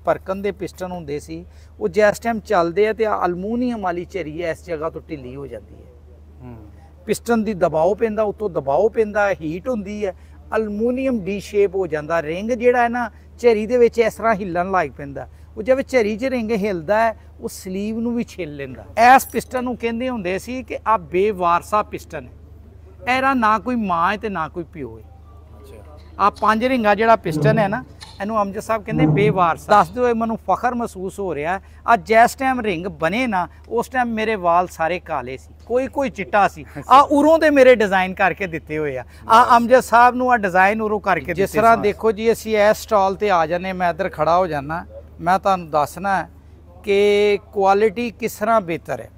ਭਰਕਣ ਦੇ ਪਿਸਟਨ ਹੁੰਦੇ ਸੀ ਉਹ ਜਿਸ ਟਾਈਮ ਚੱਲਦੇ ਆ ਤੇ ਅਲਮੂਨੀਅਮ ਵਾਲੀ ਝਰੀ ਇਸ ਜਗ੍ਹਾ ਤੋਂ ਢਿੱਲੀ ਹੋ ਜਾਂਦੀ ਹੈ। ਪਿਸਟਨ ਦੀ ਦਬਾਓ ਪੈਂਦਾ, ਉੱਤੋਂ ਦਬਾਓ ਪੈਂਦਾ, ਹੀਟ ਹੁੰਦੀ ਹੈ, ਅਲਮੂਨੀਅਮ ਡੀ ਸ਼ੇਪ ਹੋ ਜਾਂਦਾ। ਰਿੰਗ ਜਿਹੜਾ ਹੈ ਨਾ ਝਰੀ ਦੇ ਵਿੱਚ ਇਸ ਤਰ੍ਹਾਂ ਹਿੱਲਣ ਲੱਗ ਪੈਂਦਾ। ਉਹ ਜਿਵੇਂ ਝਰੀ 'ਚ ਰਿੰਗ ਹਿਲਦਾ ਹੈ ਉਹ ਸਲੀਵ ਨੂੰ ਵੀ ਛਿੱਲ ਲੈਂਦਾ। ਇਸ ਪਿਸਟਨ ਨੂੰ ਕਹਿੰਦੇ ਹੁੰਦੇ ਸੀ ਕਿ ਆ ਬੇਵਾਰਸਾ ਪਿਸਟਨ ਹੈ, ਇਹਦਾ ਨਾ ਕੋਈ ਮਾਂ ਹੈ ਤੇ ਨਾ ਕੋਈ ਪਿਓ ਹੈ। ਆ 5 ਰਿੰਗਾ ਜਿਹੜਾ ਪਿਸਟਨ ਹੈ ਨਾ ਇਹਨੂੰ ਅਮਜਦ ਸਾਹਿਬ ਕਹਿੰਦੇ ਬੇਵਾਰਸਾ। ਦੱਸਦੇ ਹੋਏ ਮੈਨੂੰ ਫਖਰ ਮਹਿਸੂਸ ਹੋ ਰਿਹਾ ਆ ਜਿਸ ਟਾਈਮ ਰਿੰਗ ਬਣੇ ਨਾ ਉਸ ਟਾਈਮ ਮੇਰੇ ਵਾਲ ਸਾਰੇ ਕਾਲੇ ਸੀ, ਕੋਈ ਚਿੱਟਾ ਸੀ। ਆ ਉਰੋਂ ਦੇ ਮੇਰੇ ਡਿਜ਼ਾਈਨ ਕਰਕੇ ਦਿੱਤੇ ਹੋਏ ਆ ਅਮਜਦ ਸਾਹਿਬ ਨੂੰ ਆ ਡਿਜ਼ਾਈਨ ਉਰੋਂ ਕਰਕੇ। ਜਿਸ ਤਰ੍ਹਾਂ ਦੇਖੋ ਜੀ ਅਸੀਂ ਇਸ ਸਟਾਲ ਤੇ ਆ ਜਾਂਦੇ, ਮੈਂ ਇੱਧਰ ਖੜਾ ਹੋ ਜਾਣਾ, ਮੈਂ ਤੁਹਾਨੂੰ ਦੱਸਣਾ ਕਿ ਕੁਆਲਿਟੀ ਕਿਸ ਤਰ੍ਹਾਂ ਬਿਹਤਰ ਹੈ,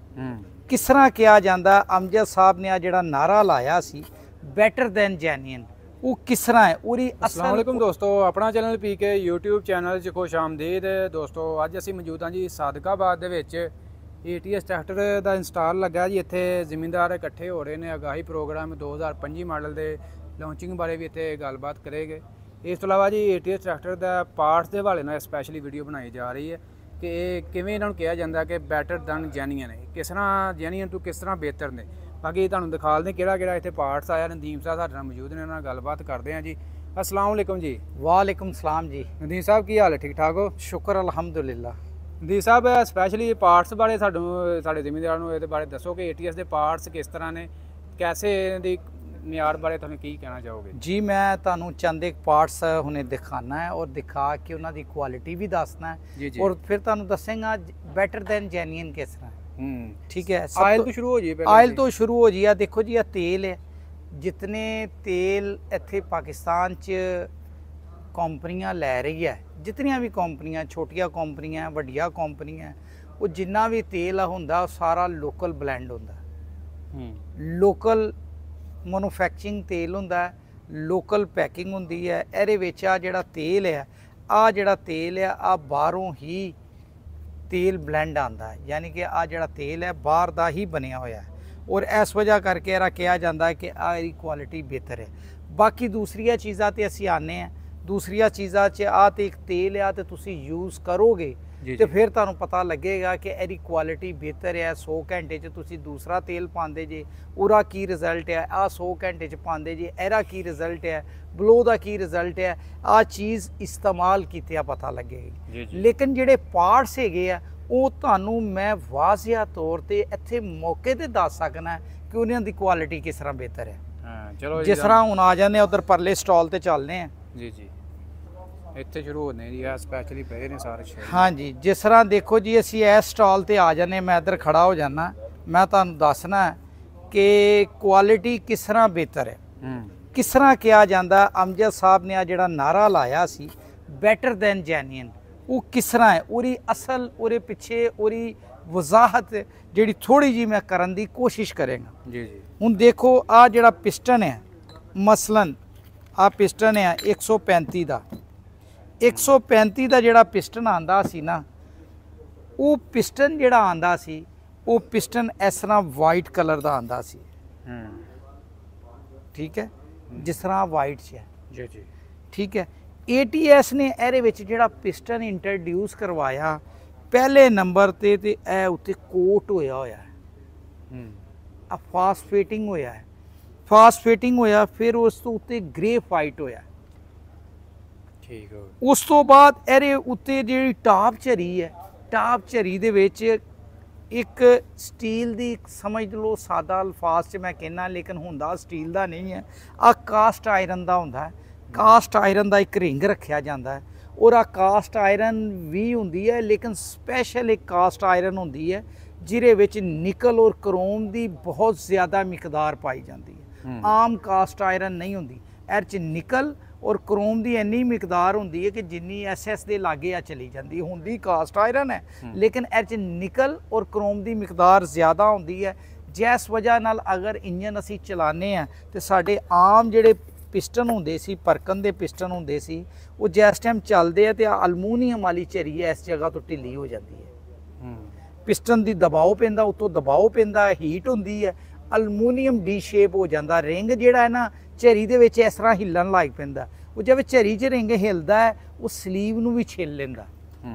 ਕਿਸ ਤਰ੍ਹਾਂ ਕਿਹਾ ਜਾਂਦਾ। ਅਮਜਦ ਸਾਹਿਬ ਨੇ ਆ ਜਿਹੜਾ ਨਾਰਾ ਲਾਇਆ ਸੀ ਬੈਟਰ ਦੈਨ ਜੈਨੂਇਨ, ਉਹ ਕਿਸ ਤਰ੍ਹਾਂ ਹੈ ਉਹਦੀ। अस्सलाम वालेकुम दोस्तों, अपना चैनल PK YouTube ਚੈਨਲ 'ਚ ਖੁਸ਼ ਆਮਦੀਦ ਦੋਸਤੋ। ਅੱਜ ਅਸੀਂ ਮੌਜੂਦ ਹਾਂ ਜੀ ਸਾਦਕਾਬਾਦ ਦੇ ਵਿੱਚ। ATS ਟਰੈਕਟਰ ਦਾ ਇੰਸਟਾਲ ਲੱਗਾ ਜੀ ਇੱਥੇ, ਜ਼ਿਮੀਂਦਾਰ ਇਕੱਠੇ ਹੋ ਰਹੇ ਨੇ। ਆਗਾਹੀ ਪ੍ਰੋਗਰਾਮ 2025 ਮਾਡਲ ਦੇ ਲਾਂਚਿੰਗ ਬਾਰੇ ਵੀ ਇੱਥੇ ਗੱਲਬਾਤ ਕਰੇਗੇ। ਇਸ ਤੋਂ ਇਲਾਵਾ ਜੀ ATS ਟਰੈਕਟਰ ਦਾ ਪਾਰਟਸ ਦੇ ਹਵਾਲੇ ਨਾਲ ਸਪੈਸ਼ਲੀ ਵੀਡੀਓ ਬਣਾਈ ਜਾ ਰਹੀ ਹੈ ਕਿ ਇਹ ਕਿਵੇਂ ਇਹਨਾਂ ਨੂੰ ਕਿਹਾ ਜਾਂਦਾ ਕਿ ਬੈਟਰ ਦੈਨ ਜੈਨੂਇਨ ਹੈ, ਕਿਸ ਤਰ੍ਹਾਂ ਜੈਨੂਇਨ ਤੋਂ ਕਿਸ ਤਰ੍ਹਾਂ ਬਿਹਤਰ ਨੇ। ਬਾਕੀ ਤੁਹਾਨੂੰ ਦਿਖਾ ਦਿੰਦੇ ਕਿਹੜਾ ਇੱਥੇ ਪਾਰਟਸ ਆਇਆ। ਨਦੀਮ ਸਾਹਿਬ ਸਾਡੇ ਨਾਲ ਮੌਜੂਦ ਨੇ, ਉਹਨਾਂ ਨਾਲ ਗੱਲਬਾਤ ਕਰਦੇ ਹਾਂ ਜੀ। अस्सलाम वालेकुम जी। वालेकुम सलाम जी। नदीम साहब की हाल है, ठीक ठाक हो? शुक्र अल्हम्दुलिल्लाह। नदीम साहब स्पैशली पार्ट्स बारे साढ़े ਜ਼ਿਮੀਂਦਾਰਾਂ ਨੂੰ ਇਹਦੇ ਬਾਰੇ ਦੱਸੋ ਕਿ ATS ਦੇ ਪਾਰਟਸ ਕਿਸ ਤਰ੍ਹਾਂ ਨੇ, ਕੈਸੇ ਦੀ ਮਿਆਰ ਬਾਰੇ ਤੁਹਾਨੂੰ ਕੀ ਕਹਿਣਾ ਚਾਹੋਗੇ? ਜੀ ਮੈਂ ਤੁਹਾਨੂੰ ਚੰਦ ਇੱਕ ਪਾਰਟਸ ਹੁਣੇ ਦਿਖਾਣਾ ਹੈ ਔਰ ਦਿਖਾ ਕੇ ਉਹਨਾਂ ਦੀ ਕੁਆਲਿਟੀ ਵੀ ਦੱਸਣਾ ਹੈ ਔਰ ਫਿਰ ਤੁਹਾਨੂੰ ਦੱਸਾਂਗਾ ਬੈਟਰ ਦੈਨ ਜੈਨੂਇਨ ਕਿਸ ਤਰ੍ਹਾਂ ਹੈ। ਠੀਕ ਹੈ, ਆਇਲ ਤੋਂ ਸ਼ੁਰੂ ਹੋ ਜੀ। ਆਇਲ ਤੋਂ ਸ਼ੁਰੂ ਹੋ ਜੀ। ਆ ਦੇਖੋ ਜੀ, ਆ ਤੇਲ ਹੈ। ਜਿਤਨੇ ਤੇਲ ਇੱਥੇ ਪਾਕਿਸਤਾਨ 'ਚ ਕੰਪਨੀਆਂ ਲੈ ਰਹੀ ਹੈ, ਜਿਤਨੀਆਂ ਵੀ ਕੰਪਨੀਆਂ, ਛੋਟੀਆਂ ਕੰਪਨੀਆਂ, ਵੱਡੀਆਂ ਕੰਪਨੀਆਂ, ਉਹ ਜਿੰਨਾ ਵੀ ਤੇਲ ਹੁੰਦਾ ਉਹ ਸਾਰਾ ਲੋਕਲ ਬਲੈਂਡ ਹੁੰਦਾ, ਲੋਕਲ ਮੈਨੂਫੈਕਚਰਿੰਗ ਤੇਲ ਹੁੰਦਾ, ਲੋਕਲ ਪੈਕਿੰਗ ਹੁੰਦੀ ਹੈ। ਇਹਦੇ ਵਿੱਚ ਆ ਜਿਹੜਾ ਤੇਲ ਹੈ, ਆ ਜਿਹੜਾ ਤੇਲ ਹੈ ਆ ਬਾਹਰੋਂ ਹੀ ਤੇਲ ਬਲੈਂਡ ਆਉਂਦਾ ਹੈ, ਯਾਨੀ ਕਿ ਆ ਜਿਹੜਾ ਤੇਲ ਹੈ ਬਾਹਰ ਦਾ ਹੀ ਬਣਿਆ ਹੋਇਆ ਹੈ ਔਰ ਇਸ ਵਜ੍ਹਾ ਕਰਕੇ ਇਹਦਾ ਕਿਹਾ ਜਾਂਦਾ ਹੈ ਕਿ ਆ ਇਹਦੀ ਕੁਆਲਿਟੀ ਬਿਹਤਰ ਹੈ। ਬਾਕੀ ਦੂਸਰੀਆਂ ਚੀਜ਼ਾਂ ਤੇ ਅਸੀਂ ਆਨੇ ਆ, ਦੂਸਰੀਆਂ ਚੀਜ਼ਾਂ 'ਚ ਆ ਤੇ ਇੱਕ ਤੇਲ ਆ ਤੇ ਤੁਸੀਂ ਯੂਜ਼ ਕਰੋਗੇ ਤੇ ਫਿਰ ਤੁਹਾਨੂੰ ਪਤਾ ਲੱਗੇਗਾ ਕਿ ਇਹਦੀ ਕੁਆਲਿਟੀ ਬਿਹਤਰ ਹੈ। 100 ਘੰਟੇ 'ਚ ਤੁਸੀਂ ਦੂਸਰਾ ਤੇਲ ਪਾਉਂਦੇ ਜੇ, ਉਹਦਾ ਕੀ ਰਿਜ਼ਲਟ ਹੈ, ਆ 100 ਘੰਟੇ 'ਚ ਪਾਉਂਦੇ ਜੇ, ਇਹਦਾ ਕੀ ਰਿਜ਼ਲਟ ਹੈ, ਬਲੋ ਦਾ ਕੀ ਰਿਜ਼ਲਟ ਹੈ, ਆ ਚੀਜ਼ ਇਸਤੇਮਾਲ ਕੀਤਿਆਂ ਪਤਾ ਲੱਗੇਗੀ। ਲੇਕਿਨ ਜਿਹੜੇ ਪਾਰਟਸ ਹੈਗੇ ਆ ਉਹ ਤੁਹਾਨੂੰ ਮੈਂ ਵਾਜ਼ਿਆ ਤੌਰ ਤੇ ਇੱਥੇ ਮੌਕੇ ਤੇ ਦੱਸ ਸਕਣਾ ਕਿ ਉਹਨਾਂ ਦੀ ਕੁਆਲਿਟੀ ਕਿਸ ਤਰ੍ਹਾਂ ਬਿਹਤਰ ਹੈ। ਚਲੋ ਜਿਸ ਤਰ੍ਹਾਂ ਹੁਣ ਆ ਜਾਂਦੇ ਉਧਰ ਪਰਲੇ ਸਟਾਲ ਤੇ ਚੱਲਦੇ ਆ ਜੀ। ਇੱਥੇ ਸ਼ੁਰੂ ਹੋਣੇ ਜੀ, ਆ ਸਪੈਸ਼ਲੀ ਪਏ ਨੇ ਸਾਰੇ। ਹਾਂਜੀ, ਜਿਸ ਤਰ੍ਹਾਂ ਦੇਖੋ ਜੀ ਅਸੀਂ ਇਸ ਸਟਾਲ ਤੇ ਆ ਜਾਂਦੇ, ਮੈਂ ਇੱਧਰ ਖੜਾ ਹੋ ਜਾਣਾ, ਮੈਂ ਤੁਹਾਨੂੰ ਦੱਸਣਾ ਕਿ ਕੁਆਲਿਟੀ ਕਿਸ ਤਰ੍ਹਾਂ ਬਿਹਤਰ ਹੈ, ਕਿਸ ਤਰ੍ਹਾਂ ਕਿਹਾ ਜਾਂਦਾ। ਅਮਜਦ ਸਾਹਿਬ ਨੇ ਆ ਜਿਹੜਾ ਨਾਰਾ ਲਾਇਆ ਸੀ ਬੈਟਰ ਦੈਨ ਜੈਨੂਇਨ, ਉਹ ਕਿਸ ਤਰ੍ਹਾਂ ਹੈ, ਉਹਦੀ ਅਸਲ ਉਹਦੇ ਪਿੱਛੇ ਉਹਦੀ ਵਜ਼ਾਹਤ ਜਿਹੜੀ ਥੋੜੀ ਜੀ ਮੈਂ ਕਰਨ ਦੀ ਕੋਸ਼ਿਸ਼ ਕਰਾਂਗਾ ਜੀ। ਹੁਣ ਦੇਖੋ ਆ ਜਿਹੜਾ ਪਿਸਟਨ ਹੈ, ਮਸਲਨ ਆ ਪਿਸਟਨ ਹੈ 135 ਦਾ, 135 ਦਾ ਜਿਹੜਾ ਪਿਸਟਨ ਆਂਦਾ ਸੀ ਨਾ, ਉਹ ਪਿਸਟਨ ਜਿਹੜਾ ਆਂਦਾ ਸੀ ਉਹ ਪਿਸਟਨ ਇਸ ਤਰ੍ਹਾਂ ਵਾਈਟ ਕਲਰ ਦਾ ਆਂਦਾ ਸੀ। ਠੀਕ ਹੈ, ਜਿਸ ਤਰ੍ਹਾਂ ਵਾਈਟ 'ਚ ਹੈ ਜੀ। ਠੀਕ ਹੈ, ATS ਨੇ ਇਹਦੇ ਵਿੱਚ ਜਿਹੜਾ ਪਿਸਟਨ ਇੰਟਰੋਡਿਊਸ ਕਰਵਾਇਆ ਪਹਿਲੇ ਨੰਬਰ ਤੇ ਇਹ ਉੱਤੇ ਕੋਟ ਹੋਇਆ ਹੈ, ਆ ਫਾਸਫੇਟਿੰਗ ਹੋਇਆ ਹੈ, ਫਾਸਫੇਟਿੰਗ ਹੋਇਆ, ਫਿਰ ਉਸ ਤੋਂ ਉੱਤੇ ਗ੍ਰੇਫਾਈਟ ਹੋਇਆ। ਠੀਕ ਹੈ, ਉਸ ਤੋਂ ਬਾਅਦ ਇਹਦੇ ਉੱਤੇ ਜਿਹੜੀ ਟਾਪ ਝਰੀ ਹੈ, ਟਾਪ ਝਰੀ ਦੇ ਵਿੱਚ ਇੱਕ ਸਟੀਲ ਦੀ, ਸਮਝ ਲਓ ਸਾਦਾ ਅਲਫਾਜ਼ 'ਚ ਮੈਂ ਕਹਿੰਦਾ ਲੇਕਿਨ ਹੁੰਦਾ ਸਟੀਲ ਦਾ ਨਹੀਂ ਹੈ, ਆ ਕਾਸਟ ਆਇਰਨ ਦਾ ਹੁੰਦਾ ਹੈ। ਕਾਸਟ ਆਇਰਨ ਦਾ ਇੱਕ ਰਿੰਗ ਰੱਖਿਆ ਜਾਂਦਾ ਹੈ ਔਰ ਆ ਕਾਸਟ ਆਇਰਨ ਵੀ ਹੁੰਦੀ ਹੈ ਲੇਕਿਨ ਸਪੈਸ਼ਲ ਇੱਕ ਕਾਸਟ ਆਇਰਨ ਹੁੰਦੀ ਹੈ ਜਿਹਦੇ ਵਿੱਚ ਨਿਕਲ ਔਰ ਕਰੋਮ ਦੀ ਬਹੁਤ ਜ਼ਿਆਦਾ ਮਿਕਦਾਰ ਪਾਈ ਜਾਂਦੀ ਹੈ। ਆਮ ਕਾਸਟ ਆਇਰਨ ਨਹੀਂ ਹੁੰਦੀ, ਇਹਦੇ 'ਚ ਨਿਕਲ ਔਰ ਕਰੋਮ ਦੀ ਇੰਨੀ ਮਿਕਦਾਰ ਹੁੰਦੀ ਹੈ ਕਿ ਜਿੰਨੀ SS ਦੇ ਲਾਗੇ ਆ ਚਲੀ ਜਾਂਦੀ ਹੁੰਦੀ ਕਾਸਟ ਆਇਰਨ ਹੈ, ਲੇਕਿਨ ਇਹਦੇ 'ਚ ਨਿਕਲ ਔਰ ਕਰੋਮ ਦੀ ਮਿਕਦਾਰ ਜ਼ਿਆਦਾ ਹੁੰਦੀ ਹੈ। ਜਿਸ ਵਜ੍ਹਾ ਨਾਲ ਅਗਰ ਇੰਜਨ ਅਸੀਂ ਚਲਾਉਂਦੇ ਹਾਂ ਤੇ ਸਾਡੇ ਆਮ ਜਿਹੜੇ ਪਿਸਟਨ ਹੁੰਦੇ ਸੀ, ਭਰਕਣ ਦੇ ਪਿਸਟਨ ਹੁੰਦੇ ਸੀ, ਉਹ ਜਿਸ ਟਾਈਮ ਚੱਲਦੇ ਆ ਤੇ ਅਲਮੂਨੀਅਮ ਵਾਲੀ ਝਰੀ ਇਸ ਜਗ੍ਹਾ ਤੋਂ ਢਿੱਲੀ ਹੋ ਜਾਂਦੀ ਹੈ। ਪਿਸਟਨ ਦੀ ਦਬਾਓ ਪੈਂਦਾ, ਉੱਤੋਂ ਦਬਾਓ ਪੈਂਦਾ, ਹੀਟ ਹੁੰਦੀ ਹੈ, ਅਲਮੂਨੀਅਮ ਡੀ ਸ਼ੇਪ ਹੋ ਜਾਂਦਾ। ਰਿੰਗ ਜਿਹੜਾ ਹੈ ਨਾ ਝਰੀ ਦੇ ਵਿੱਚ ਇਸ ਤਰ੍ਹਾਂ ਹਿੱਲਣ ਲੱਗ ਪੈਂਦਾ। ਉਹ ਜਿਵੇਂ ਝਰੀ 'ਚ ਰਿੰਗ ਹਿਲਦਾ ਹੈ ਉਹ ਸਲੀਵ ਨੂੰ ਵੀ ਛਿੱਲ ਲੈਂਦਾ।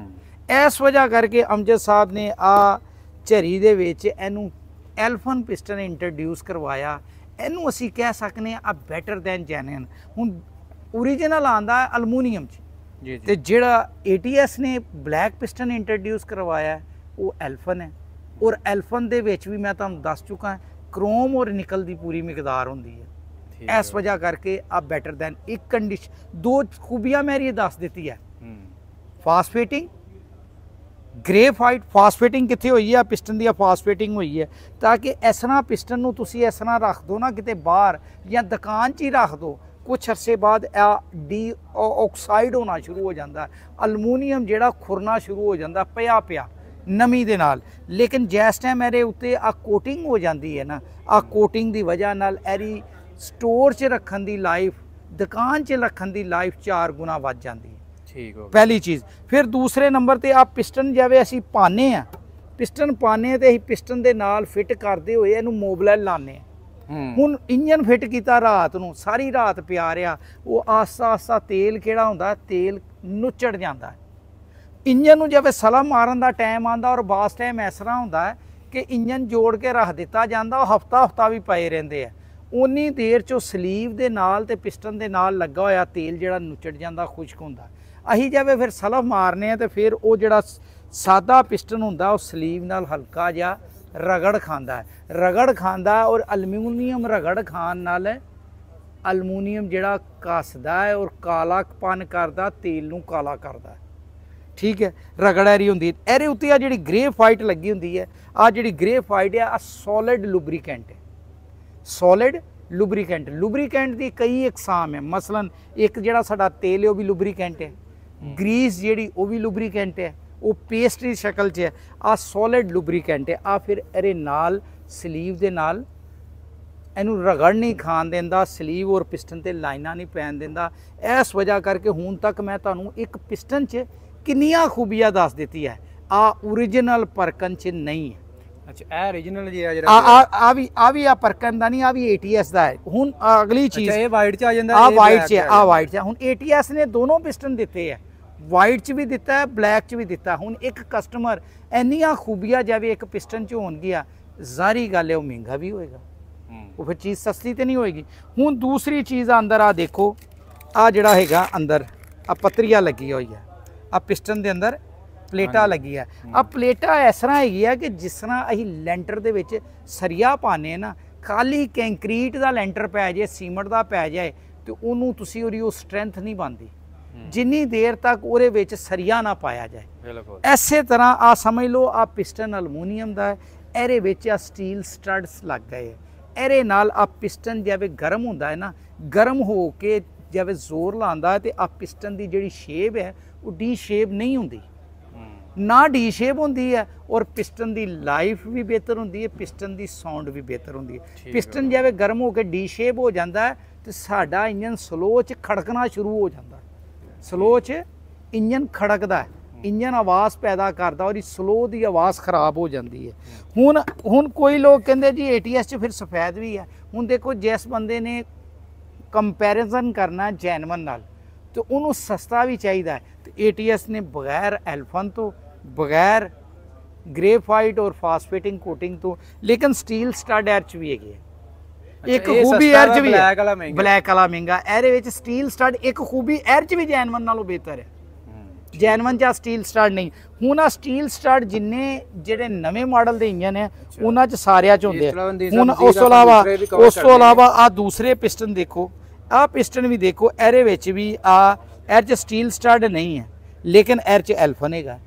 ਇਸ ਵਜ੍ਹਾ ਕਰਕੇ ਅਮਜਦ ਸਾਹਿਬ ਨੇ ਆ ਝਰੀ ਦੇ ਵਿੱਚ ਇਹਨੂੰ ਐਲਫਨ ਪਿਸਟਨ ਇੰਟਰੋਡਿਊਸ ਕਰਵਾਇਆ। ਇਹਨੂੰ ਅਸੀਂ ਕਹਿ ਸਕਨੇ ਆ ਬੈਟਰ ਦੈਨ ਜੈਨੂਇਨ। ਹੁਣ ਓਰੀਜਨਲ ਆਂਦਾ ਅਲਮੂਨੀਅਮ 'ਚ ਜੀ ਤੇ ਜਿਹੜਾ ATS ਨੇ ਬਲੈਕ ਪਿਸਟਨ ਇੰਟਰੋਡਿਊਸ ਕਰਵਾਇਆ ਉਹ ਐਲਫਨ ਹੈ। ਔਰ ਐਲਫਨ ਦੇ ਵਿੱਚ ਵੀ ਮੈਂ ਤੁਹਾਨੂੰ ਦੱਸ ਚੁੱਕਾ ਕ੍ਰੋਮ ਔਰ ਨਿਕਲ ਦੀ ਪੂਰੀ ਮਿਕਦਾਰ ਹੁੰਦੀ ਹੈ। ਇਸ ਵਜ੍ਹਾ ਕਰਕੇ ਆ ਬੈਟਰ ਦੈਨ ਇੱਕ ਕੰਡੀਸ਼ਨ 2 ਖੂਬੀਆਂ ਮੇਰੀ ਦੱਸ ਦਿੱਤੀ ਹੈ। ਫਾਸਫੇਟਿੰਗ ਗ੍ਰੇਫਾਈਟ ਫਾਸਫੇਟਿੰਗ ਕਿੱਥੇ ਹੋਈ ਹੈ? ਪਿਸਟਨ ਦੀ ਫਾਸਫੇਟਿੰਗ ਹੋਈ ਹੈ ਤਾਂ ਕਿ ਇਸ ਤਰ੍ਹਾਂ ਪਿਸਟਨ ਨੂੰ ਤੁਸੀਂ ਇਸ ਤਰ੍ਹਾਂ ਰੱਖ ਦਿਓ ਨਾ ਕਿਤੇ ਬਾਹਰ ਜਾਂ ਦੁਕਾਨ 'ਚ ਹੀ ਰੱਖ ਦਿਓ, ਕੁਛ ਅਰਸੇ ਬਾਅਦ ਆ ਡੀ ਆਕਸਾਈਡ ਹੋਣਾ ਸ਼ੁਰੂ ਹੋ ਜਾਂਦਾ, ਅਲਮੂਨੀਅਮ ਜਿਹੜਾ ਖੁਰਨਾ ਸ਼ੁਰੂ ਹੋ ਜਾਂਦਾ ਪਿਆ ਨਮੀ ਦੇ ਨਾਲ। ਲੇਕਿਨ ਜਿਸ ਟਾਈਮ ਇਹਦੇ ਉੱਤੇ ਆ ਕੋਟਿੰਗ ਹੋ ਜਾਂਦੀ ਹੈ ਨਾ, ਆ ਕੋਟਿੰਗ ਦੀ ਵਜ੍ਹਾ ਨਾਲ ਇਹਦੀ ਸਟੋਰ 'ਚ ਰੱਖਣ ਦੀ ਲਾਈਫ, ਦੁਕਾਨ 'ਚ ਰੱਖਣ ਦੀ ਲਾਈਫ 4 ਗੁਣਾ ਵੱਧ ਜਾਂਦੀ ਹੈ। ਠੀਕ ਹੋ ਪਹਿਲੀ ਚੀਜ਼। ਫਿਰ ਦੂਸਰੇ ਨੰਬਰ ਤੇ ਆ ਪਿਸਟਨ ਜਿਵੇਂ ਅਸੀਂ ਪਾਣੇ ਆ, ਪਿਸਟਨ ਪਾਣੇ ਤੇ ਅਸੀਂ ਪਿਸਟਨ ਦੇ ਨਾਲ ਫਿੱਟ ਕਰਦੇ ਹੋਏ ਇਹਨੂੰ ਮੋਬਲਾਈਲ ਲਾਣੇ ਆ। ਹੁਣ ਇੰਜਨ ਫਿੱਟ ਕੀਤਾ ਰਾਤ ਨੂੰ, ਸਾਰੀ ਰਾਤ ਪਿਆ ਰਿਹਾ, ਉਹ ਆਸਤਾ ਆਸਤਾ ਤੇਲ ਕਿਹੜਾ ਹੁੰਦਾ, ਤੇਲ ਨੁੱਚੜ ਜਾਂਦਾ। ਇੰਜਨ ਨੂੰ ਜਿਵੇਂ ਸਲਮ ਮਾਰਨ ਦਾ ਟਾਈਮ ਆਂਦਾ ਔਰ ਬਾਸ ਟਾਈਮ ਇਸ ਤਰ੍ਹਾਂ ਹੁੰਦਾ ਹੈ ਕਿ ਇੰਜਨ ਜੋੜ ਕੇ ਰੱਖ ਦਿੱਤਾ ਜਾਂਦਾ, ਉਹ ਹਫਤਾ ਵੀ ਪਏ ਰਹਿੰਦੇ ਆ। ਉਨੀ ਦੇਰ 'ਚ ਸਲੀਵ ਦੇ ਨਾਲ ਤੇ ਪਿਸਟਨ ਦੇ ਨਾਲ ਲੱਗਾ ਹੋਇਆ ਤੇਲ ਜਿਹੜਾ ਨੁੱਚੜ ਜਾਂਦਾ, ਖੁਸ਼ਕ ਹੁੰਦਾ। ਅਸੀਂ ਜਿਵੇਂ ਫਿਰ ਸਲਫ ਮਾਰਨੇ ਆ ਤੇ ਫਿਰ ਉਹ ਜਿਹੜਾ ਸਾਦਾ ਪਿਸਟਨ ਹੁੰਦਾ ਉਹ ਸਲੀਵ ਨਾਲ ਹਲਕਾ ਜਿਹਾ ਰਗੜ ਖਾਂਦਾ ਔਰ ਅਲਮੂਨੀਅਮ ਰਗੜ ਖਾਣ ਨਾਲ ਅਲਮੂਨੀਅਮ ਜਿਹੜਾ ਕੱਸਦਾ ਹੈ ਔਰ ਕਾਲਾਪਨ ਕਰਦਾ, ਤੇਲ ਨੂੰ ਕਾਲਾ ਕਰਦਾ। ਠੀਕ ਹੈ, ਰਗੜ ਐਰੀ ਹੁੰਦੀ ਹੈ। ਇਹਦੇ ਉੱਤੇ ਆ ਜਿਹੜੀ ਗ੍ਰੇਫਾਈਟ ਲੱਗੀ ਹੁੰਦੀ ਹੈ, ਆ ਜਿਹੜੀ ਗ੍ਰੇਫਾਈਟ ਆ ਸੋਲਿਡ ਲੁਬਰੀਕੈਂਟ ਹੈ। ਸੋਲਿਡ ਲੁਬਰੀਕੈਂਟ ਦੀ ਕਈ ਇਕਸਾਮ ਹੈ। ਮਸਲਨ ਇੱਕ ਜਿਹੜਾ ਸਾਡਾ ਤੇਲ ਹੈ ਉਹ ਵੀ ਲੁਬਰੀਕੈਂਟ ਹੈ, ਗਰੀਸ ਜਿਹੜੀ ਉਹ ਵੀ ਲੁਬਰੀਕੈਂਟ ਹੈ, ਉਹ ਪੇਸਟਰੀ ਸ਼ਕਲ 'ਚ ਹੈ। ਆ ਸੋਲਿਡ ਲੁਬਰੀਕੈਂਟ ਹੈ। ਆ ਫਿਰ ਇਹਦੇ ਨਾਲ ਸਲੀਵ ਦੇ ਨਾਲ ਇਹਨੂੰ ਰਗੜ ਨਹੀਂ ਖਾਣ ਦਿੰਦਾ, ਸਲੀਵ ਔਰ ਪਿਸਟਨ ਤੇ ਲਾਈਨਾਂ ਨਹੀਂ ਪੈਣ ਦਿੰਦਾ। ਇਸ ਵਜ੍ਹਾ ਕਰਕੇ ਹੁਣ ਤੱਕ ਮੈਂ ਤੁਹਾਨੂੰ ਇੱਕ ਪਿਸਟਨ 'ਚ ਕਿੰਨੀਆਂ ਖੂਬੀਆਂ ਦੱਸ ਦਿੱਤੀ ਹੈ, ਆ ਓਰੀਜਨਲ ਪਰਕਨ 'ਚ ਨਹੀਂ ਹੈ। ਅੱਛਾ, ਇਹ ਓਰੀਜਨਲ ਜੀ ਆ ਜਿਹੜਾ ਆ ਵੀ ਆ ਪਰਕਨ ਦਾ ਨਹੀਂ, ਆ ਵੀ ATS ਦਾ ਹੈ। ਹੁਣ ਅਗਲੀ ਚੀਜ਼, ਇਹ ਵਾਈਟ 'ਚ ਆ ਜਾਂਦਾ, ਆ ਵਾਈਟ 'ਚ, ਆ ਵਾਈਟ 'ਚ। ਹੁਣ ATS ਨੇ ਦੋਨੋਂ ਪਿਸਟਨ ਦਿੱਤੇ ਹੈ, ਵਾਈਟ 'ਚ ਵੀ ਦਿੱਤਾ ਹੈ, ਬਲੈਕ 'ਚ ਵੀ ਦਿੱਤਾ। ਹੁਣ ਇੱਕ ਕਸਟਮਰ ਇੰਨੀਆਂ ਖੂਬੀਆਂ ਜਾਵੇ ਇੱਕ ਪਿਸਟਨ 'ਚ ਹੋਣਗੀਆਂ, ਜ਼ਾਰੀ ਗੱਲ ਹੈ ਉਹ ਮਹਿੰਗਾ ਵੀ ਹੋਏਗਾ, ਉਹ ਫਿਰ ਚੀਜ਼ ਸਸਤੀ ਤੇ ਨਹੀਂ ਹੋਏਗੀ। ਹੁਣ ਦੂਸਰੀ ਚੀਜ਼ ਅੰਦਰ ਆ ਦੇਖੋ, ਆ ਜਿਹੜਾ ਹੈਗਾ ਅੰਦਰ ਆ ਪੱਤਰੀਆਂ ਲੱਗੀ ਹੋਈ ਹੈ, ਆ ਪਿਸਟਨ ਦੇ ਅੰਦਰ ਪਲੇਟਾਂ ਲੱਗੀ ਆ। ਆ ਪਲੇਟਾਂ ਇਸ ਤਰ੍ਹਾਂ ਹੈਗੀ ਆ ਕਿ ਜਿਸ ਤਰ੍ਹਾਂ ਅਸੀਂ ਲੈਂਟਰ ਦੇ ਵਿੱਚ ਸਰੀਆ ਪਾਣੇ ਨਾ, ਖਾਲੀ ਕੰਕਰੀਟ ਦਾ ਲੈਂਟਰ ਪੈ ਜਾਏ, ਸੀਮੈਂਟ ਦਾ ਪੈ ਜਾਏ ਤੇ ਉਹਨੂੰ ਤੁਸੀਂ ਉਹਦੀ ਉਹ ਸਟਰੈਂਥ ਨਹੀਂ ਬਣਦੀ ਜਿੰਨੀ ਦੇਰ ਤੱਕ ਉਹਦੇ ਵਿੱਚ ਸਰੀਆ ਨਾ ਪਾਇਆ ਜਾਏ। ਬਿਲਕੁਲ ਐਸੇ ਤਰ੍ਹਾਂ ਆ ਸਮਝ ਲਓ ਆ ਪਿਸਟਨ ਅਲਮੂਨੀਅਮ ਦਾ ਹੈ, ਇਹਦੇ ਵਿੱਚ ਆ ਸਟੀਲ ਸਟੱਡਸ ਲੱਗ ਗਏ ਹੈ। ਇਹਦੇ ਨਾਲ ਆ ਪਿਸਟਨ ਜਿਵੇਂ ਗਰਮ ਹੁੰਦਾ ਹੈ ਨਾ, ਗਰਮ ਹੋ ਕੇ ਜਿਵੇਂ ਜ਼ੋਰ ਲਾਉਂਦਾ ਤੇ ਆ ਪਿਸਟਨ ਦੀ ਜਿਹੜੀ ਸ਼ੇਪ ਹੈ ਉਹ ਡੀ ਸ਼ੇਪ ਨਹੀਂ ਹੁੰਦੀ, ਨਾ ਡੀ ਸ਼ੇਪ ਹੁੰਦੀ ਹੈ ਔਰ ਪਿਸਟਨ ਦੀ ਲਾਈਫ ਵੀ ਬਿਹਤਰ ਹੁੰਦੀ ਹੈ, ਪਿਸਟਨ ਦੀ ਸਾਊਂਡ ਵੀ ਬਿਹਤਰ ਹੁੰਦੀ ਹੈ। ਪਿਸਟਨ ਜਿਵੇਂ ਗਰਮ ਹੋ ਕੇ ਡੀ ਸ਼ੇਪ ਹੋ ਜਾਂਦਾ ਹੈ ਤੇ ਸਾਡਾ ਇੰਜਨ ਸਲੋ 'ਚ ਖੜਕਣਾ ਸ਼ੁਰੂ ਹੋ ਜਾਂਦਾ, ਸਲੋ 'ਚ ਇੰਜਨ ਖੜਕਦਾ ਹੈ, ਇੰਜਨ ਆਵਾਜ਼ ਪੈਦਾ ਕਰਦਾ ਔਰ ਸਲੋ ਦੀ ਆਵਾਜ਼ ਖਰਾਬ ਹੋ ਜਾਂਦੀ ਹੈ। ਹੁਣ ਕੋਈ ਲੋਕ ਕਹਿੰਦੇ ਜੀ ATS 'ਚ ਫਿਰ ਸਫੈਦ ਵੀ ਹੈ। ਹੁਣ ਦੇਖੋ ਜਿਸ ਬੰਦੇ ਨੇ ਕੰਪੈਰੀਜ਼ਨ ਕਰਨਾ ਜੈਨੂਇਨ ਨਾਲ ਤੇ ਉਹਨੂੰ ਸਸਤਾ ਵੀ ਚਾਹੀਦਾ ਹੈ ਤੇ ATS ਨੇ ਬਗੈਰ ਐਲਫਨ ਤੋਂ, ਬਗੈਰ ਗ੍ਰੇਫਾਈਟ ਔਰ ਫਾਸਫੇਟਿੰਗ ਕੋਟਿੰਗ ਤੋਂ, ਲੇਕਿਨ ਸਟੀਲ ਸਟੱਡ ਐਰ 'ਚ ਵੀ ਹੈਗੇ। ਇੱਕ ਖੂਬੀ ਐਰ 'ਚ ਵੀ ਹੈ, ਬਲੈਕ ਵਾਲਾ ਮਹਿੰਗਾ, ਇਹਦੇ ਵਿੱਚ ਸਟੀਲ ਸਟੱਡ ਇੱਕ ਖੂਬੀ ਐਰ 'ਚ ਵੀ ਜੈਨੂਇਨ ਨਾਲੋਂ ਬਿਹਤਰ ਹੈ। ਜੈਨੂਇਨ 'ਚ ਸਟੀਲ ਸਟੱਡ ਨਹੀਂ। ਹੁਣ ਆ ਸਟੀਲ ਸਟੱਡ ਜਿੰਨੇ ਜਿਹੜੇ ਨਵੇਂ ਮਾਡਲ ਦੇ ਇੰਜਨ ਹੈ ਉਹਨਾਂ 'ਚ ਸਾਰਿਆਂ 'ਚ ਹੁੰਦੇ ਆ। ਹੁਣ ਉਸ ਤੋਂ ਇਲਾਵਾ ਆ ਦੂਸਰੇ ਪਿਸਟਨ ਦੇਖੋ, ਆ ਪਿਸਟਨ ਵੀ ਦੇਖੋ, ਇਹਦੇ ਵਿੱਚ ਵੀ ਆ ਐਰ 'ਚ ਸਟੀਲ ਸਟੱਡ ਨਹੀਂ ਹੈ ਲੇਕਿਨ ਐਰ 'ਚ ਐਲਫਨ ਹੈਗਾ।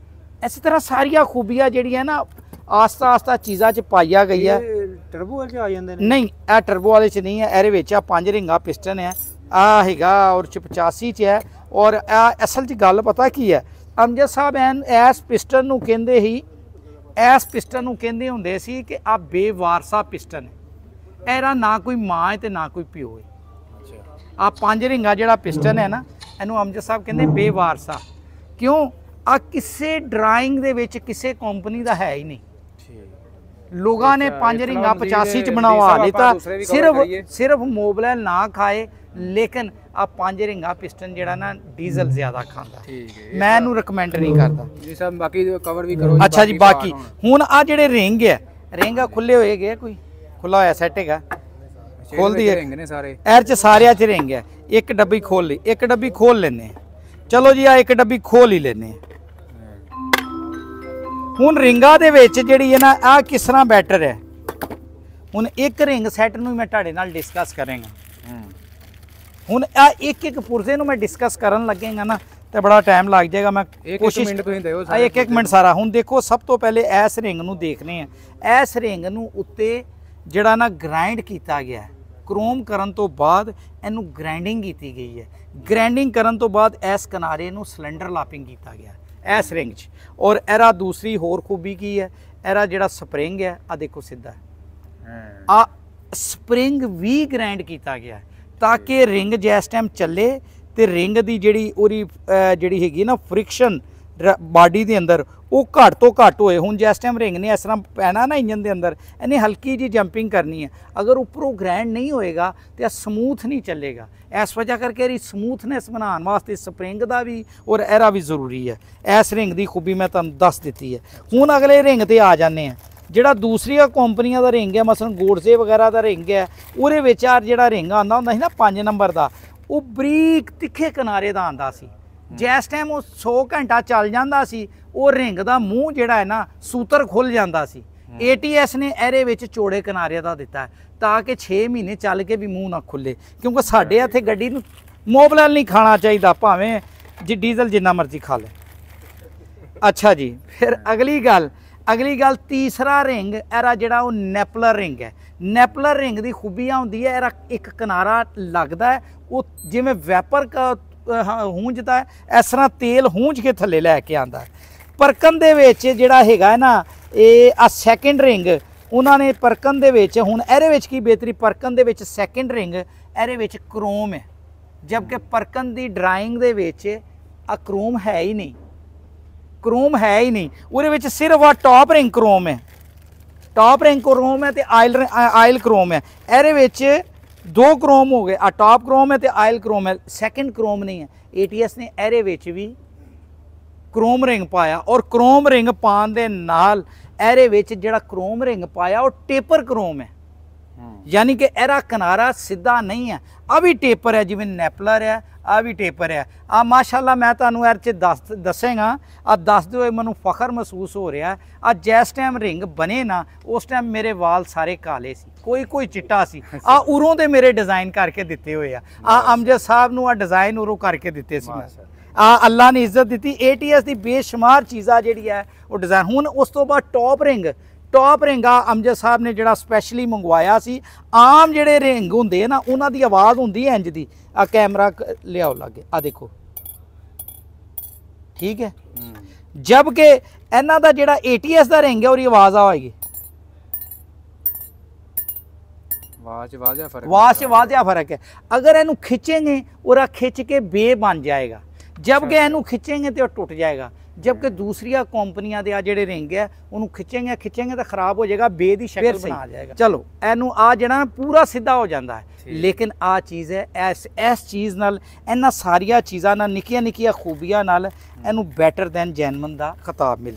ਇਸੇ ਤਰ੍ਹਾਂ ਸਾਰੀਆਂ ਖੂਬੀਆਂ ਜਿਹੜੀਆਂ ਨਾ ਆਸਤਾ ਆਸਤਾ ਚੀਜ਼ਾਂ 'ਚ ਪਾਈਆ ਗਈ ਹੈ। ਟਰਬੋ ਵਾਲੇ 'ਚ ਆ ਜਾਂਦੇ ਨੇ? ਨਹੀਂ, ਇਹ ਟਰਬੋ ਵਾਲੇ 'ਚ ਨਹੀਂ ਹੈ। ਇਹਦੇ ਵਿੱਚ ਆ 5 ਰਿੰਗਾ ਪਿਸਟਨ ਹੈ, ਆ ਹੈਗਾ ਔਰ 85 'ਚ ਹੈ। ਔਰ ਆ ਅਸਲ 'ਚ ਗੱਲ ਪਤਾ ਕੀ ਹੈ, ਅਮਜਦ ਸਾਹਿਬ ਇਸ ਪਿਸਟਨ ਨੂੰ ਕਹਿੰਦੇ ਹੀ, ਇਸ ਪਿਸਟਨ ਨੂੰ ਕਹਿੰਦੇ ਹੁੰਦੇ ਸੀ ਕਿ ਆ ਬੇਵਾਰਸਾ ਪਿਸਟਨ ਹੈ, ਇਹਦਾ ਨਾ ਕੋਈ ਮਾਂ ਹੈ ਤੇ ਨਾ ਕੋਈ ਪਿਓ ਹੈ। ਆ 5 ਰਿੰਗਾ ਜਿਹੜਾ ਪਿਸਟਨ ਹੈ ਨਾ, ਇਹਨੂੰ ਅਮਜਦ ਸਾਹਿਬ ਕਹਿੰਦੇ ਬੇਵਾਰਸਾ। ਕਿਉਂ? ਆ ਕਿਸੇ ਡਰਾਇੰਗ ਦੇ ਵਿੱਚ ਕਿਸੇ ਕੰਪਨੀ ਦਾ ਹੈ ਹੀ ਨਹੀਂ। ਲੋਕਾਂ ਨੇ 5 ਰਿੰਗਾ 85 'ਚ ਬਣਵਾ ਲਿੱਤਾ, ਸਿਰਫ ਮੋਬਲਾਈਲ ਨਾ ਖਾਏ। ਲੇਕਿਨ ਆ 5 ਰਿੰਗਾ ਪਿਸਟਨ ਜਿਹੜਾ ਨਾ ਡੀਜ਼ਲ ਜ਼ਿਆਦਾ ਖਾਂਦਾ, ਠੀਕ ਹੈ। ਮੈਂ ਇਹਨੂੰ ਰეკਮੈਂਡ ਨਹੀਂ ਕਰਦਾ ਜੀ ਸਰ ਬਾਕੀ ਕਵਰ ਵੀ ਕਰੋ ਅੱਛਾ ਜੀ। ਬਾਕੀ ਹੁਣ ਆ ਜਿਹੜੇ ਰਿੰਗ ਹੈ, ਰਿੰਗ ਆ ਖੁੱਲੇ ਹੋਏ ਗਏ, ਕੋਈ ਖੁੱਲਾ ਹੋਇਆ ਸੈੱਟ ਹੈਗਾ, ਖੋਲਦੀ ਹੈ ਰਿੰਗ ਨੇ ਸਾਰੇ ਐਰ ਚ ਸਾਰਿਆਂ ਚ ਰਿੰਗ ਹੈ। ਇੱਕ ਡੱਬੀ ਖੋਲ ਲਈ, ਇੱਕ ਡੱਬੀ ਖੋਲ ਲੈਨੇ, ਚਲੋ ਜੀ ਆ ਇੱਕ ਡੱਬੀ ਖੋਲ ਹੀ ਲੈਨੇ। ਹੁਣ ਰਿੰਗਾਂ ਦੇ ਵਿੱਚ ਜਿਹੜੀ ਹੈ ਨਾ ਆ ਕਿਸ ਤਰ੍ਹਾਂ ਬੈਟਰ ਹੈ, ਹੁਣ ਇੱਕ ਰਿੰਗ ਸੈੱਟ ਨੂੰ ਮੈਂ ਤੁਹਾਡੇ ਨਾਲ ਡਿਸਕਸ ਕਰਾਂਗਾ। ਹੁਣ ਆ ਇੱਕ ਇੱਕ ਪੁਰਜ਼ੇ ਨੂੰ ਮੈਂ ਡਿਸਕਸ ਕਰਨ ਲੱਗੇਗਾ ਨਾ ਤੇ ਬੜਾ ਟਾਈਮ ਲੱਗ ਜਾਏਗਾ। ਮੈਂ ਕੋਸ਼ਿਸ਼ ਮਿੰਟ ਤੁਸੀਂ ਦਿਓ ਇੱਕ ਮਿੰਟ ਸਾਰਾ। ਹੁਣ ਦੇਖੋ ਸਭ ਤੋਂ ਪਹਿਲੇ ਇਸ ਰਿੰਗ ਨੂੰ ਦੇਖਨੇ ਆ। ਇਸ ਰਿੰਗ ਨੂੰ ਉੱਤੇ ਜਿਹੜਾ ਨਾ ਗ੍ਰਾਈਂਡ ਕੀਤਾ ਗਿਆ ਹੈ, ਕ੍ਰੋਮ ਕਰਨ ਤੋਂ ਬਾਅਦ ਇਹਨੂੰ ਗ੍ਰਾਈਂਡਿੰਗ ਕੀਤੀ ਗਈ ਹੈ। ਗ੍ਰਾਈਂਡਿੰਗ ਕਰਨ ਤੋਂ ਬਾਅਦ ਇਸ ਕਿਨਾਰੇ ਨੂੰ ਸਿਲੰਡਰ ਲਾਪਿੰਗ ਕੀਤਾ ਗਿਆ ਇਸ ਰਿੰਗ 'ਚ। ਔਰ ਇਹਦਾ ਦੂਸਰੀ ਹੋਰ ਖੂਬੀ ਕੀ ਹੈ, ਇਹਦਾ ਜਿਹੜਾ ਸਪਰਿੰਗ ਹੈ ਆ ਦੇਖੋ ਸਿੱਧਾ, ਆ ਸਪਰਿੰਗ ਵੀ ਗ੍ਰਾਈਂਡ ਕੀਤਾ ਗਿਆ ਤਾਂ ਕਿ ਰਿੰਗ ਜਿਸ ਟਾਈਮ ਚੱਲੇ ਤੇ ਰਿੰਗ ਦੀ ਜਿਹੜੀ ਉਹਦੀ ਜਿਹੜੀ ਹੈਗੀ ਨਾ ਫ੍ਰਿਕਸ਼ਨ ਬਾਡੀ ਦੇ ਅੰਦਰ ਉਹ ਘੱਟ ਤੋਂ ਘੱਟ ਹੋਏ। ਹੁਣ ਜਿਸ ਟਾਈਮ ਰਿੰਗ ਨੇ ਇਸ ਤਰ੍ਹਾਂ ਪੈਣਾ ਨਾ ਇੰਜਨ ਦੇ ਅੰਦਰ, ਇਹਨੇ ਹਲਕੀ ਜੀ ਜੰਪਿੰਗ ਕਰਨੀ ਹੈ, ਅਗਰ ਉੱਪਰੋਂ ਗ੍ਰਾਈਂਡ ਨਹੀਂ ਹੋਏਗਾ ਤੇ ਇਹ ਸਮੂਥ ਨਹੀਂ ਚੱਲੇਗਾ। ਇਸ ਵਜ੍ਹਾ ਕਰਕੇ ਇਹਦੀ ਸਮੂਥਨੈਸ ਬਣਾਉਣ ਵਾਸਤੇ ਸਪਰਿੰਗ ਦਾ ਵੀ ਔਰ ਐਰਾ ਵੀ ਜ਼ਰੂਰੀ ਹੈ। ਇਸ ਰਿੰਗ ਦੀ ਖੂਬੀ ਮੈਂ ਤੁਹਾਨੂੰ ਦੱਸ ਦਿੱਤੀ ਹੈ। ਹੁਣ ਅਗਲੇ ਰਿੰਗ ਤੇ ਆ ਜਾਂਦੇ ਆ। ਜਿਹੜਾ ਦੂਸਰੀਆਂ ਕੰਪਨੀਆਂ ਦਾ ਰਿੰਗ ਹੈ, ਮਸਲਨ ਗੋਡਸੇ ਵਗੈਰਾ ਦਾ ਰਿੰਗ ਹੈ, ਉਹਦੇ ਵਿੱਚ ਆ ਜਿਹੜਾ ਰਿੰਗ ਆਉਂਦਾ ਹੁੰਦਾ ਸੀ ਨਾ 5 ਨੰਬਰ ਦਾ, ਉਹ ਬਰੀਕ ਤਿੱਖੇ ਕਿਨਾਰੇ ਦਾ ਆਉਂਦਾ ਸੀ। ਜਿਸ ਟਾਈਮ ਉਹ 100 ਘੰਟਾ ਚੱਲ ਜਾਂਦਾ ਸੀ ਉਹ ਰਿੰਗ ਦਾ ਮੂੰਹ ਜਿਹੜਾ ਹੈ ਨਾ ਸੂਤਰ ਖੁੱਲ ਜਾਂਦਾ ਸੀ। ATS ਨੇ ਇਹਦੇ ਵਿੱਚ ਚੌੜੇ ਕਿਨਾਰੇ ਦਾ ਦਿੱਤਾ ਤਾਂ ਕਿ 6 ਮਹੀਨੇ ਚੱਲ ਕੇ ਵੀ ਮੂੰਹ ਨਾ ਖੁੱਲੇ, ਕਿਉਂਕਿ ਸਾਡੇ ਇੱਥੇ ਗੱਡੀ ਨੂੰ ਮੋਬਿਲ ਨਹੀਂ ਖਾਣਾ ਚਾਹੀਦਾ, ਭਾਵੇਂ ਜੀ ਡੀਜ਼ਲ ਜਿੰਨਾ ਮਰਜ਼ੀ ਖਾ ਲੈ। ਅੱਛਾ ਜੀ, ਫਿਰ ਅਗਲੀ ਗੱਲ ਤੀਸਰਾ ਰਿੰਗ ਇਹਦਾ ਜਿਹੜਾ ਉਹ ਨੈਪਲਰ ਰਿੰਗ ਹੈ। ਨੈਪਲਰ ਰਿੰਗ ਦੀ ਖੂਬੀਆਂ ਹੁੰਦੀ ਹੈ, ਇਹਦਾ ਇੱਕ ਕਿਨਾਰਾ ਲੱਗਦਾ ਹੈ, ਉਹ ਜਿਵੇਂ ਵੈਪਰ ਹੂੰਝਦਾ ਹੈ ਇਸ ਤਰ੍ਹਾਂ ਤੇਲ ਹੂੰਝ ਕੇ ਥੱਲੇ ਲੈ ਕੇ ਆਉਂਦਾ ਹੈ। ਪਰਕਨ ਦੇ ਵਿੱਚ ਜਿਹੜਾ ਹੈਗਾ ਨਾ ਇਹ ਆ ਸੈਕਿੰਡ ਰਿੰਗ ਉਹਨਾਂ ਨੇ ਪਰਕਨ ਦੇ ਵਿੱਚ, ਹੁਣ ਇਹਦੇ ਵਿੱਚ ਕੀ ਬਿਹਤਰੀ, ਪਰਕਨ ਦੇ ਵਿੱਚ ਸੈਕਿੰਡ ਰਿੰਗ ਇਹਦੇ ਵਿੱਚ ਕ੍ਰੋਮ ਹੈ, ਜਦਕਿ ਪਰਕਨ ਦੀ ਡਰਾਇੰਗ ਦੇ ਵਿੱਚ ਆ ਕ੍ਰੋਮ ਹੈ ਹੀ ਨਹੀਂ, ਕ੍ਰੋਮ ਹੈ ਹੀ ਨਹੀਂ। ਉਹਦੇ ਵਿੱਚ ਸਿਰਫ ਆ ਟੌਪ ਰਿੰਗ ਕ੍ਰੋਮ ਹੈ, ਟੌਪ ਰਿੰਗ ਕ੍ਰੋਮ ਹੈ ਤੇ ਆਇਲ ਕ੍ਰੋਮ ਹੈ। ਇਹਦੇ ਵਿੱਚ 2 ਕ੍ਰੋਮ ਹੋ ਗਏ, ਆ ਟੌਪ ਕ੍ਰੋਮ ਹੈ ਤੇ ਆਇਲ ਕ੍ਰੋਮ ਹੈ, ਸੈਕਿੰਡ ਕ੍ਰੋਮ ਨਹੀਂ ਹੈ। ATS ਨੇ ਇਹਦੇ ਵਿੱਚ ਵੀ ਕ੍ਰੋਮ ਰਿੰਗ ਪਾਇਆ ਔਰ ਕ੍ਰੋਮ ਰਿੰਗ ਪਾਉਣ ਦੇ ਨਾਲ ਇਹਦੇ ਵਿੱਚ ਜਿਹੜਾ ਕ੍ਰੋਮ ਰਿੰਗ ਪਾਇਆ ਉਹ ਟੇਪਰ ਕ੍ਰੋਮ ਹੈ, ਯਾਨੀ ਕਿ ਇਹਦਾ ਕਿਨਾਰਾ ਸਿੱਧਾ ਨਹੀਂ ਹੈ। ਆ ਵੀ ਟੇਪਰ ਹੈ, ਜਿਵੇਂ ਨੈਪਲਰ ਹੈ ਆ ਵੀ ਟੇਪਰ ਹੈ। ਆ ਮਾਸ਼ਾਅੱਲਾ ਮੈਂ ਤੁਹਾਨੂੰ ਇਹਦੇ 'ਚ ਦੱਸਾਂਗਾ, ਆ ਦੱਸਦੇ ਹੋਏ ਮੈਨੂੰ ਫਖਰ ਮਹਿਸੂਸ ਹੋ ਰਿਹਾ। ਆ ਜਿਸ ਟਾਈਮ ਰਿੰਗ ਬਣੇ ਨਾ ਉਸ ਟਾਈਮ ਮੇਰੇ ਵਾਲ ਸਾਰੇ ਕਾਲੇ ਸੀ, ਕੋਈ ਚਿੱਟਾ ਸੀ। ਆ ਉਰੋਂ ਦੇ ਮੇਰੇ ਡਿਜ਼ਾਈਨ ਕਰਕੇ ਦਿੱਤੇ ਹੋਏ ਆ ਅਮਜਦ ਸਾਹਿਬ ਨੂੰ, ਆ ਡਿਜ਼ਾਈਨ ਉਰੋਂ ਕਰਕੇ ਦਿੱਤੇ ਸੀ। ਆ ਅੱਲਾ ਨੇ ਇੱਜ਼ਤ ਦਿੱਤੀ। ATS ਦੀ ਬੇਸ਼ੁਮਾਰ ਚੀਜ਼ਾਂ ਜਿਹੜੀ ਹੈ ਉਹ ਡਿਜ਼ਾਈਨ। ਹੁਣ ਉਸ ਤੋਂ ਬਾਅਦ ਟੌਪ ਰਿੰਗ ਆ ਅਮਜਦ ਸਾਹਿਬ ਨੇ ਜਿਹੜਾ ਸਪੈਸ਼ਲੀ ਮੰਗਵਾਇਆ ਸੀ। ਆਮ ਜਿਹੜੇ ਰਿੰਗ ਹੁੰਦੇ ਨਾ ਉਹਨਾਂ ਦੀ ਆਵਾਜ਼ ਹੁੰਦੀ ਹੈ ਇੰਜ ਦੀ, ਆ ਕੈਮਰਾ ਲਿਆਓ ਲਾਗੇ, ਆ ਦੇਖੋ, ਠੀਕ ਹੈ। ਜਦਕਿ ਇਹਨਾਂ ਦਾ ਜਿਹੜਾ ATS ਦਾ ਰਿੰਗ ਹੈ ਉਹਦੀ ਆਵਾਜ਼ ਆਏਗੀ, ਆਵਾਜ਼ 'ਚ ਵਾਜ਼ਿਆ ਫਰਕ ਹੈ। ਅਗਰ ਇਹਨੂੰ ਖਿੱਚेंगे और खिंच के बे बन जाएगा, जबकि ਇਹਨੂੰ खिंचेंगे तो टूट जाएगा। जबकि दूसरिया कंपनियां दे आ जेड़े रिंग है उन्होंने खिंचेंगे तो खराब हो जाएगा, बे दी शक्ल बना जाएगा। चलो एनू आ जड़ा पूरा सीधा हो जाता है, लेकिन आ चीज़ है इस चीज़ नाल इन्हां सारिया चीज़ां नाल निक्कियां निक्कियां खूबियां नाल इनू बैटर दैन जैनमन दा खिताब मिले।